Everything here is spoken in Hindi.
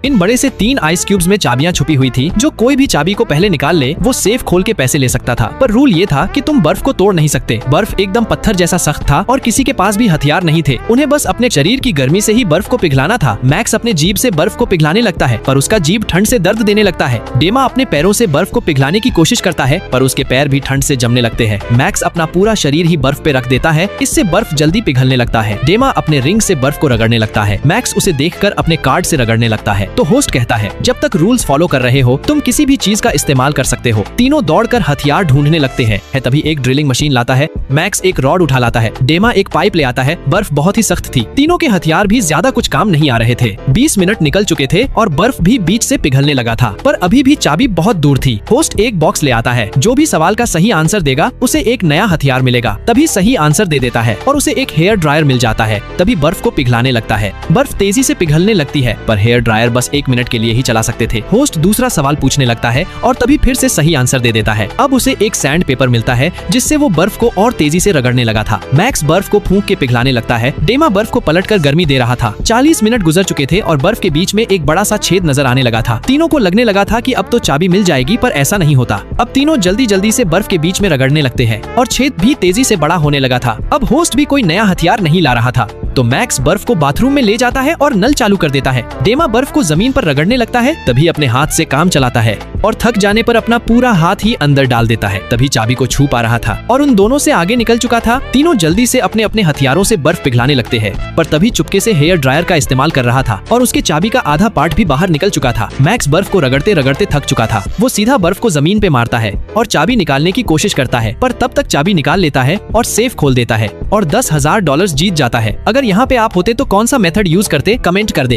इन बड़े से 3 आइस क्यूब्स में चाबियां छुपी हुई थी। जो कोई भी चाबी को पहले निकाल ले वो सेफ खोल के पैसे ले सकता था, पर रूल ये था कि तुम बर्फ को तोड़ नहीं सकते। बर्फ एकदम पत्थर जैसा सख्त था और किसी के पास भी हथियार नहीं थे। उन्हें बस अपने शरीर की गर्मी से ही बर्फ को पिघलाना था। मैक्स अपने जीभ से बर्फ को पिघलाने लगता है, पर उसका जीभ ठंड से दर्द देने लगता है। डेमा अपने पैरों से बर्फ को पिघलाने की कोशिश करता है, पर उसके पैर भी ठंड से जमने लगते हैं। मैक्स अपना पूरा शरीर ही बर्फ पे रख देता है, इससे बर्फ जल्दी पिघलने लगता है। डेमा अपने रिंग से बर्फ को रगड़ने लगता है। मैक्स उसे देखकर अपने कार्ड से रगड़ने लगता है। तो होस्ट कहता है, जब तक रूल्स फॉलो कर रहे हो तुम किसी भी चीज का इस्तेमाल कर सकते हो। तीनों दौड़कर हथियार ढूंढने लगते हैं। तभी एक ड्रिलिंग मशीन लाता है। मैक्स एक रॉड उठा लाता है। डेमा एक पाइप ले आता है। बर्फ बहुत ही सख्त थी। तीनों के हथियार भी ज्यादा कुछ काम नहीं आ रहे थे। 20 मिनट निकल चुके थे और बर्फ भी बीच से पिघलने लगा था, पर अभी भी चाबी बहुत दूर थी। होस्ट एक बॉक्स ले आता है। जो भी सवाल का सही आंसर देगा उसे एक नया हथियार मिलेगा। तभी सही आंसर दे देता है और उसे एक हेयर ड्रायर मिल जाता है। तभी बर्फ को पिघलाने लगता है। बर्फ तेजी से पिघलने लगती है, पर हेयर ड्रायर बस 1 मिनट के लिए ही चला सकते थे। होस्ट दूसरा सवाल पूछने लगता है और तभी फिर से सही आंसर दे देता है। अब उसे एक सैंड पेपर मिलता है जिससे वो बर्फ को और तेजी से रगड़ने लगा था। मैक्स बर्फ को फूंक के पिघलाने लगता है। डेमा बर्फ को पलटकर गर्मी दे रहा था। 40 मिनट गुजर चुके थे और बर्फ के बीच में एक बड़ा सा छेद नजर आने लगा था। तीनों को लगने लगा था कि अब तो चाबी मिल जाएगी, पर ऐसा नहीं होता। अब तीनों जल्दी जल्दी से बर्फ के बीच में रगड़ने लगते हैं और छेद भी तेजी से बड़ा होने लगा था। अब होस्ट भी कोई नया हथियार नहीं ला रहा था, तो मैक्स बर्फ को बाथरूम में ले जाता है और नल चालू कर देता है। डेमा बर्फ को जमीन पर रगड़ने लगता है। तभी अपने हाथ से काम चलाता है और थक जाने पर अपना पूरा हाथ ही अंदर डाल देता है। तभी चाबी को छू पा रहा था और उन दोनों से आगे निकल चुका था। तीनों जल्दी से अपने अपने हथियारों से बर्फ पिघलाने लगते हैं, पर तभी चुपके से हेयर ड्रायर का इस्तेमाल कर रहा था और उसके चाबी का आधा पार्ट भी बाहर निकल चुका था। मैक्स बर्फ को रगड़ते रगड़ते थक चुका था। वो सीधा बर्फ को जमीन पे मारता है और चाबी निकालने की कोशिश करता है, पर तब तक चाबी निकाल लेता है और सेफ खोल देता है और $10,000 जीत जाता है। अगर यहाँ पे आप होते तो कौन सा मेथड यूज करते, कमेंट कर दे।